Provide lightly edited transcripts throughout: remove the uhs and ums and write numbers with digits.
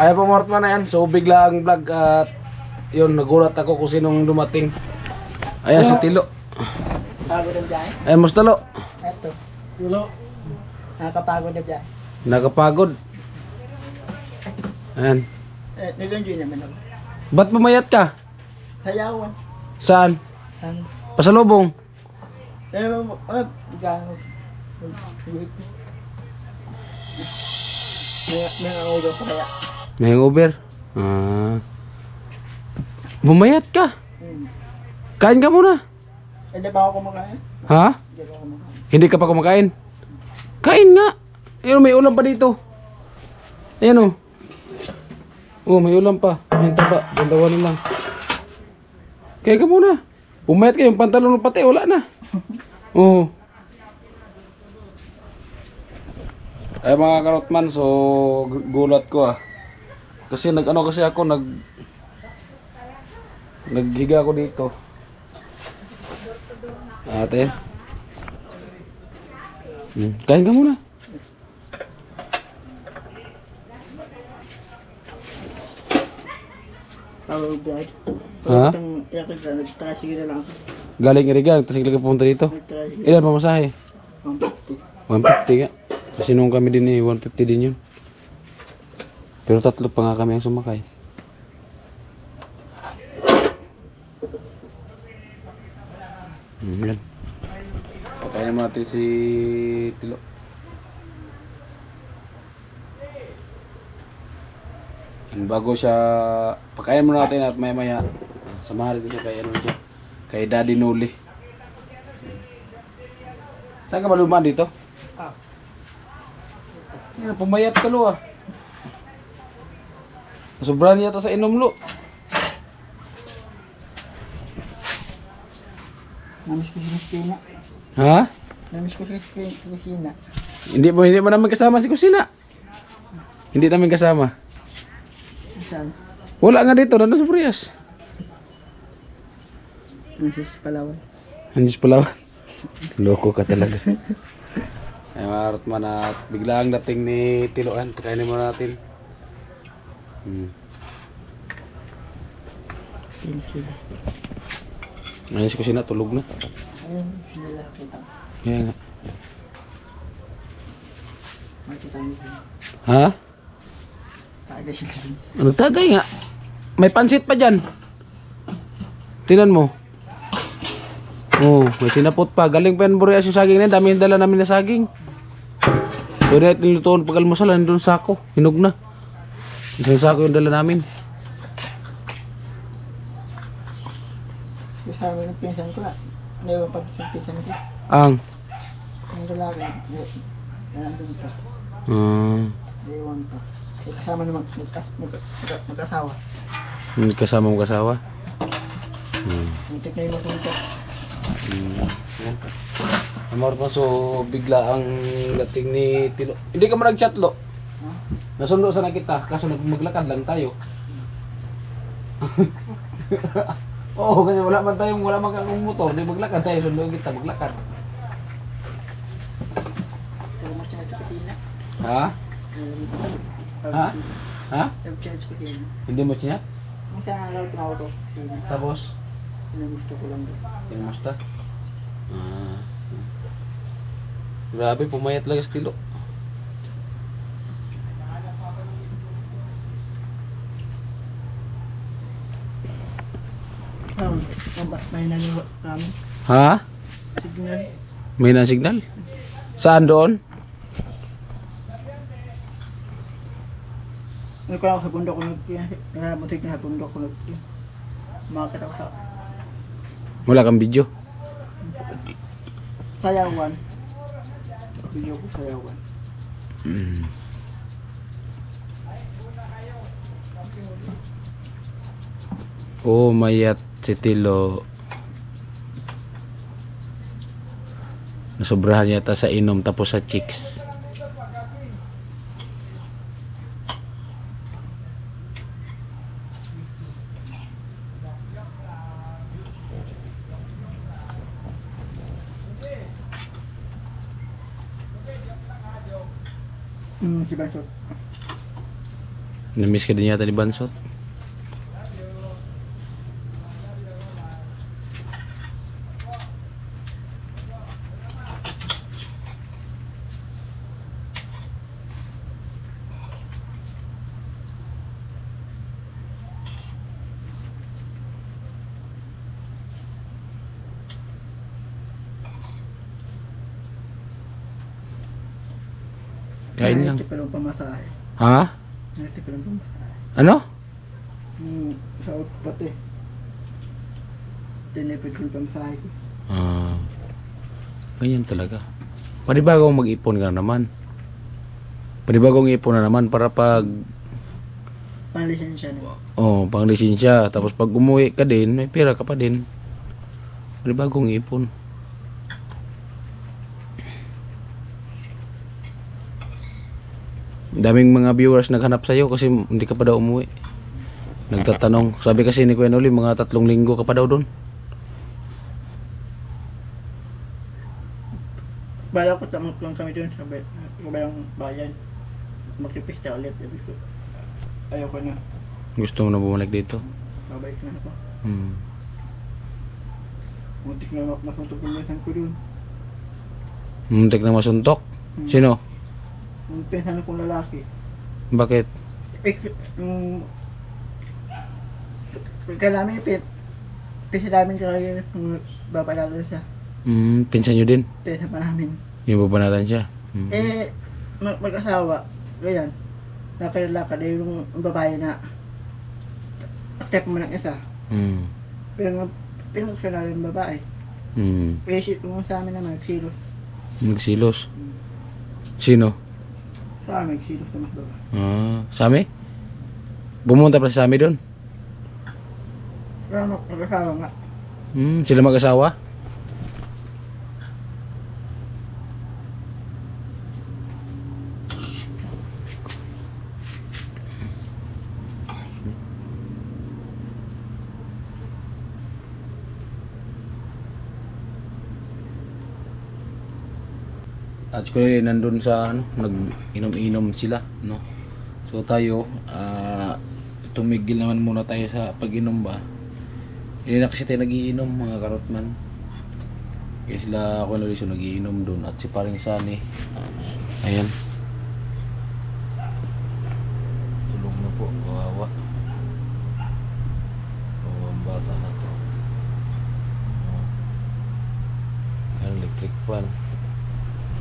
Ayaw pa Mortman na yan. So biglang vlog at yun, nagulat ako kung sinong dumating. Ayan si Tilo. Pagod na dyan. Ayan mas Tilo. Eto. Tulo. Nakakapagod na dyan. Nakapagod. Ayan. Nilunjoy naman ako. Ba't pumayat ka? Sayawan. Saan? Ano? Pasalubong. Gano'n. May ulo ko kaya. May Uber. Bumayat ka. Kain ka muna. Hindi pa ako kumakain. Ha? Hindi pa ako kumakain. Hindi ka pa kumakain? Kain nga. Ayun, may ulam pa dito. Ayan o. Oh, may ulam pa. Ayan taba. Gandawanin lang. Kain ka muna. Pumayat ka yung pantalon mo pati. Wala na. Oo. Ay mga karotman, so gulat ko kasi nag-ano kasi ako naghiga ako dito. Ate. Kain ka muna. Power bride. Ha? Nagtrasig na lang ako. Galing Irigan, tapos lagi pumunta dito. Nagtrasig. Ilan pamasahe? 150. 150 nga. Kasi nung kami din 150 din yun. Pero tatlo pa nga kami ang sumakay. Yan. Pakain naman natin si Tilo. And bago siya, pakain muna natin at maya maya samahan natin siya kay ano siya, kay Daddy Noli. Saan ka ba lumaan dito? Yan, pumayat ka lo Sobrang yata sa inom lo. Namiss ko si Kusina. Ha? Namiss ko si Kusina. Hindi mo namin kasama si Kusina. Hindi namin kasama. Saan? Wala nga dito, nandun sa Prias. Nasa Palawan. Anjis Palawan. Loko ka talaga. Ay marot man at biglang dating ni Tiloan. Pakainin mo natin. Ayun si Kusina, tulog na. Ayun, sila kita. Kaya nga. Makita mo sila. Ha? Taga sila. Ano tagay nga? May pansit pa dyan. Tinan mo. Oh, may sinapot pa. Galing pa yan Boreas yung saging na yan. Dami yung dala namin na saging. Doon natin nilutoon pag almusal. Nandun sako. Hinog na. Isang sako yung dala namin. Sabi ng pinsan ko na. Naiwan pa sa pinsan ko. Ang. Ang lalaki. Nandun pa. Naiwan pa. Kasama naman. Magkasawa. Kasama mong kasawa. Muntik na yung mapunta. Yan. Amor pa so bigla ang dating ni Tilo. Hindi ka mo nag-chat lo. Nasundo sana kita kaso maglakad lang tayo. Oo kasi wala man kang motor, di maglakad tayo, sunduin kita maglakad. Pero mo siya sa Katina. Ha? Ha? Ha? Pero siya sa Katina. Hindi mo chinat? Ang isang araw tinawag ko. Tapos Gusto ko lang doon. Kinamusta? Grabe, pumayat lang si Tilo. May naniwa kami. Ha? Signal. May na signal? Saan doon? Ano ko lang sa bundok ko nagtiyan. Naramutik na sa bundok ko nagtiyan. Makakita ko sa Wala kang video? sayawan. Video ko sayawan. Oh, mayat si Tilo. Nasobrahan yata sa inom tapos sa chicks. Si Bansot. Namiss ka din yata ni Bansot. Kain lang. Nangiti pa lang pamasahe. Ha? Nangiti pa lang pamasahe. Ano? Sa output eh. Tinipid ko yung pamasahe ko. Ganyan talaga. Panibagong mag-ipon ka na naman. Panibagong ipon na naman para pag Pang-lisensya niyo. pang lisensya. Tapos pag umuwi ka din, may pera ka pa din. Panibagong ipon. Daming mga viewers naghanap sa'yo kasi hindi ka pa daw umuwi. Nagtatanong. Sabi kasi ni Kuya Noli, mga 3 linggo ka pa daw doon. Bala ko tamang lang kami dun sa balang bayan. Magpipista ulit. Sabi ko, ayoko na. Gusto mo na bumalik dito? Babalik na ako. Muntik na masuntok yung minsan ko dun. Muntik na masuntok? Sino? Yung pinsan kong lalaki. Bakit? Kaya namin pinsan namin kaya yung babalalo siya. Pinsan nyo din? Pinsan pa namin. Yung babanatan siya? Mag-asawa. Ganyan. Lakad yung babae na step mo ng isa. Pero siya na yung babae. Isip mo sa amin naman, nagsilos. Nagsilos? Sino? Sa amin, nagsilos na mas baba. Sami? Bumunta pala sa Sami doon? Pero mag-asawa nga. Sila mag-asawa? At siguro nandun sa nag-inom-inom sila, no. So tayo tumigil naman muna tayo sa pag-inom ba. Hindi na kasi tayo nagiinom mga karotman. Kaya sila ako na rin nagiinom doon at si paring Sani. Ayan. Tulog na po, kawawa. Ang bata na to. Ayan, electric fan.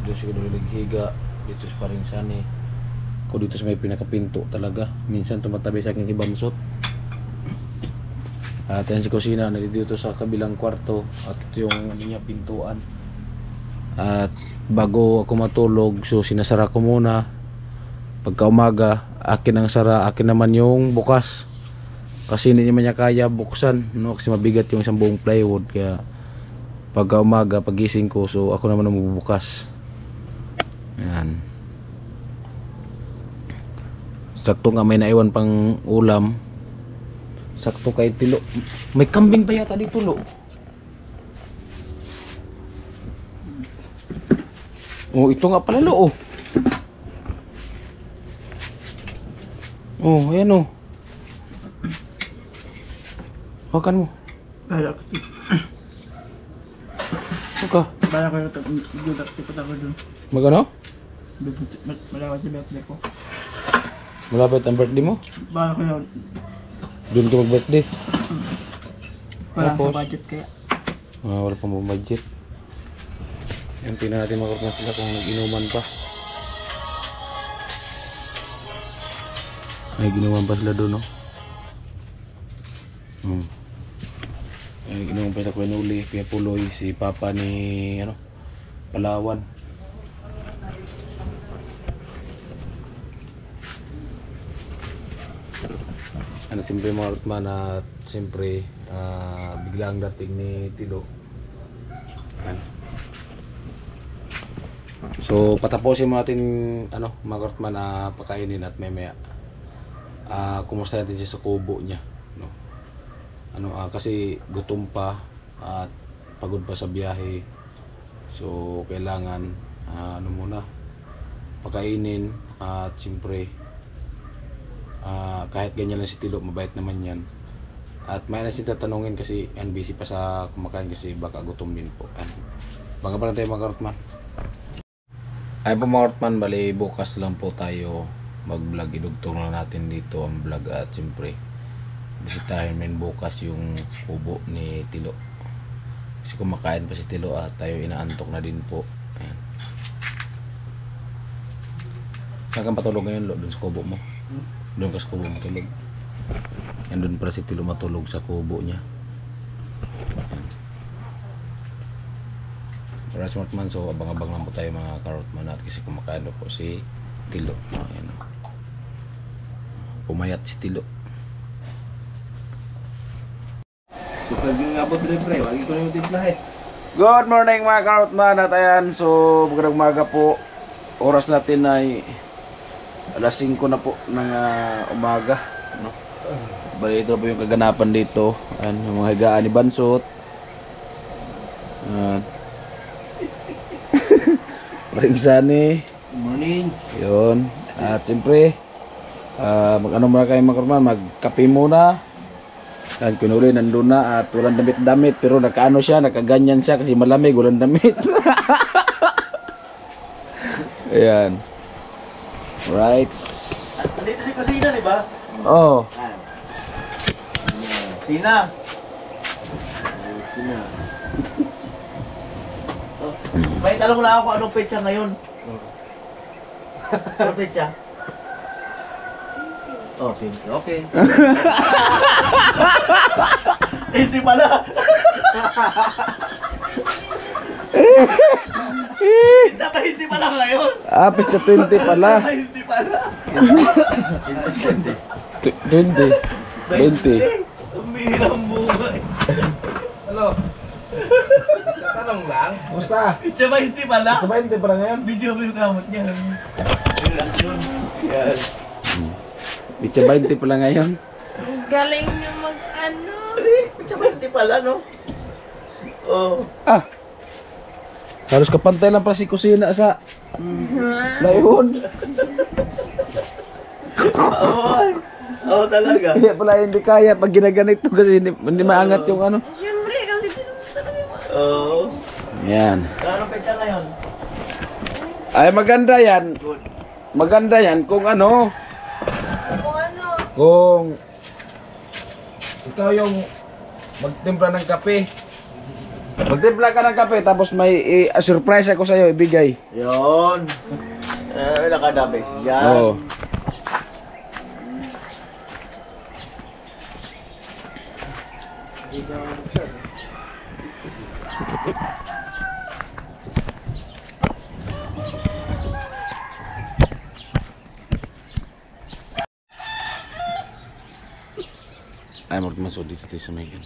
Doon siguro naghiga dito sa paring Sani. Ako dito sa may pinakapinto talaga. Minsan tumatabi sa akin si Bansot. At yan si kusina, nandito sa kabilang kwarto. At ito yung niya pintuan. At bago ako matulog, so sinasara ko muna. Pagka umaga, akin ang sara, akin naman yung bukas. Kasi hindi naman niya kaya buksan, no? Kasi mabigat yung isang buong plywood. Kaya pagka umaga, pagising ko, so ako naman ang magbubukas. Ayan. Sakto nga may naiwan pang ulam. Sakto kay Tilo. May kambing pa yata dito, Lo. Oh, ito nga pala, Lo, oh. Oh, ayan, oh. Hawakan mo. Bala ko. Saka. Bala ko yung tikot ako dun. Magano? Malawat yung birthday ko. Malapit ang birthday mo? Bala ko yun. Doon ka mag-birthday? Wala Tapos? sa budget kaya. Wala pang budget. Yan, tingnan natin makarapnan sila kung nag-inuman pa. Ay, ginuman pa sila doon, no? Ay, ginuman pa sila Kuya Noli, Kuya Puloy, si Papa ni, Palawan. Siyempre mga Rutman at siyempre biglang dating ni Tilo. So patapusin mo natin mga Rutman pakainin at mamaya kumusta natin siya sa kubo niya, no? Kasi gutom pa at pagod pa sa biyahe. So kailangan muna pakainin at siyempre Kahit ganyan lang si Tilo, mabait naman yan. At may na siya tatanungin kasi busy pa sa kumakain kasi baka gutom din po. Baka pa lang tayo mga karotman. Ay po mga karotman, bali bukas lang po tayo mag-vlog. Idugtong lang natin dito ang vlog at siyempre bisitahin namin bukas yung kubo ni Tilo. Kasi kumakain pa si Tilo at tayo inaantok na din po. Ayan. Saan kang patulog ngayon, Lo? Doon sa kubo mo? Doon ka sa kubo matulog. Yan, doon para si Tilo matulog sa kubo niya. Ayan. Para smart man, so abang-abang lang po tayo mga karotman at kasi kumakain po si Tilo. Ayan. Pumayat si Tilo. Good morning mga karotman at ayan, so magandang umaga po. Oras natin ay alas 5 na po ng umaga, no? Bali ito po yung kaganapan dito. Ayan, yung mga higaan ni Bansot. Ayan. Paring Sani. Good morning. Yun. At siyempre mag-ano muna kayo mga karotman, magkape muna. Yan, kunuli nandun na at walang damit-damit pero nakaano siya, nakaganyan siya kasi malamig, walang damit. Ayan. Right. Dito si Kusina, di ba? Oh. Sina. May tanong lang ako kung anong petsa ngayon. Anong petsa? Oh, okay. Hindi pala. Saka hindi pala ngayon. Apis sa 20 pala. Hindi pala. 20. 20. Umihilang buhay. Hello. Tanong lang. Kumusta? Siya ba hindi pala? Ito ba hindi pala ngayon? Video ko yung kamot niya. Yan. Bitsa 20 pala ngayon. Galing niyo mag-ano. Siya ba hindi pala, no? Oh. Halos kapantay lang pala si Kusina sa layon. Oo talaga. Kaya pala hindi kaya pag ginaganito kasi hindi maangat yung ano. Siyempre, kasi tinutulog yung mga. Oo. Yan. Anong petsa ngayon? Ay maganda yan. Good. Maganda yan kung ano. Kung ano. Kung ikaw yung magtimpla ng kape. Magtimpla ka ng kape tapos may surprise ako sa'yo ibigay. Yun. Nakadabes dyan. Oo. Ay, magmasod dito tayo sa may yun.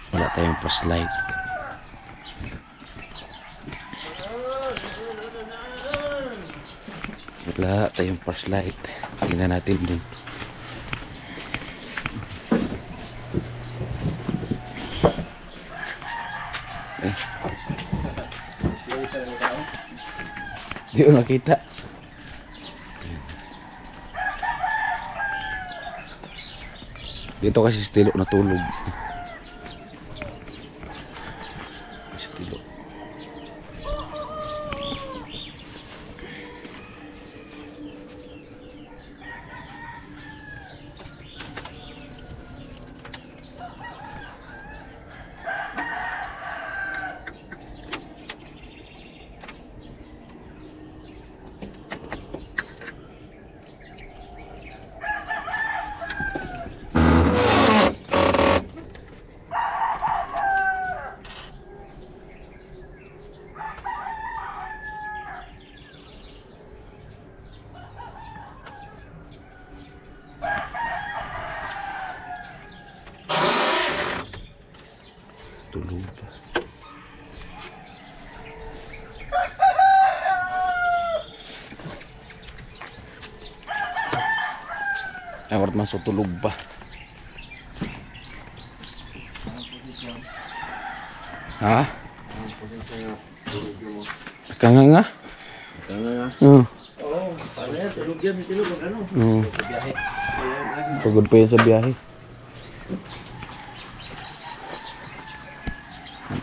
Wala tayong flashlight. Wala tayong flashlight. Tingnan natin dun. Di ko nakita. Dito kasi si Tilo natulog. Si Tilo. Ay, warat man so tulog pa. Ha? Kanga nga? Oo. Oo, paano yan? Tulog yan, tulog. Ano? Oo. Pagod pa yan sa biyahe.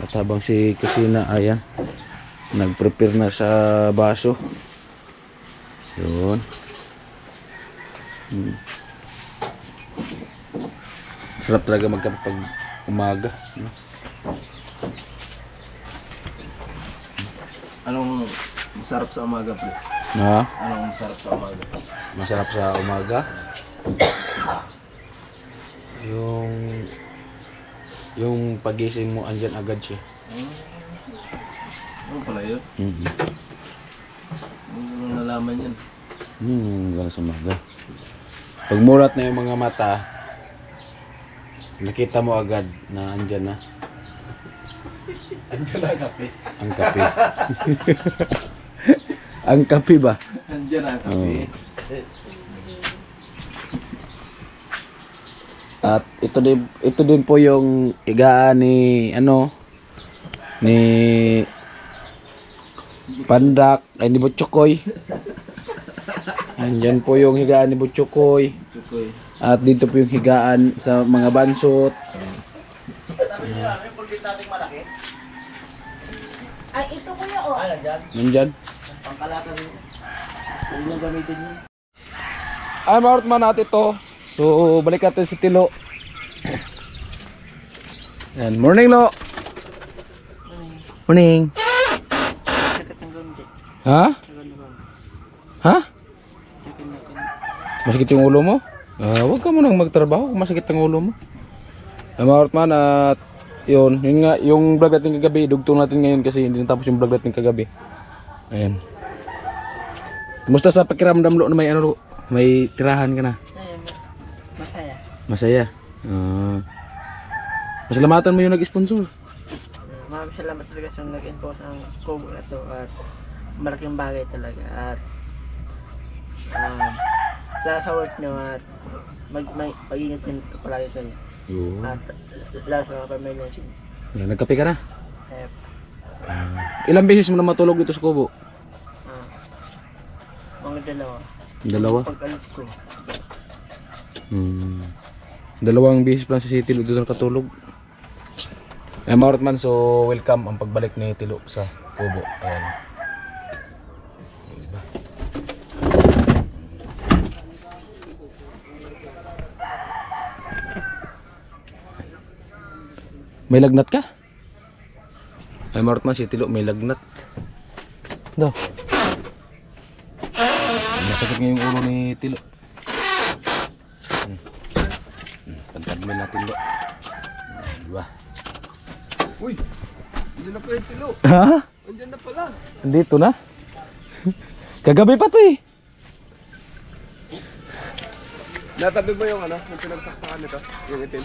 At habang si Kusina, ayan, nag-prepare na sa baso. Yun. Sarap talaga magkape pag umaga, no? Anong masarap sa umaga, pre? Na? Anong masarap sa umaga? Masarap sa umaga. Yung pagising mo andyan agad siya. Ano pala yun? Mm-hmm. Ano nalaman yan? Yung gano'n sa umaga. Pag mulat na yung mga mata, nakita mo agad na andyan na Andiyan na kape. ang kape. Ang kape ba? Andiyan na kape. At ito din po yung higaan ni ni Pandak ay ni Butchokoy. Andyan po yung higaan ni Butchokoy. Tukoy. At dito po yung higaan sa mga bansot. Ay, ito kuya, oh. Nandyan. Pangkalatan mo. Huwag niyang gamitin yun. Ay, maurot man natin to. So, balik natin si Tilo. Yan. Morning, Lo. Morning. Sakit ng gundi. Ha? Sakit ng gundi. Ha? Sakit ng gundi. Masakit yung ulo mo? Huwag ka munang magtrabaho kung masakit ang ulo mo. Maurot man at yun nga, yung vlog natin kagabi, dugtong natin ngayon kasi hindi natapos yung vlog natin kagabi. Ayan. Kumusta sa pakiramdam, Lo, na may Lo? May tirahan ka na? Ayun, masaya. Masaya. Masalamatan mo yung nag-sponsor. Maraming salamat talaga sa nag-import ng Kubo na to at malaking bagay talaga at sa work nyo at mag-ingat din palagi kayo Yun. at lalo sa mga pamilya nyo. Yan, nagkape ka na? Eh, Ilang beses mo na matulog dito sa Kubo? mga Dalawa? pag-alis ko. Dalawang beses pa lang sa Tilo dito nakatulog. Maurot man, so welcome ang pagbalik ni Tilo sa Kubo. Ayan. Diba? May lagnat ka? Ay, maurot man si Tilo, may lagnat. Daw. Masakit nga yung ulo ni Tilo. Pantagmin natin, Lo. Diba? Uy! Andiyan na pala yung Tilo. Ha? Andiyan na pala. Dito na? Kagabi pa to eh. Natabi mo yung yung pinagsaksakan nito? Yung itim?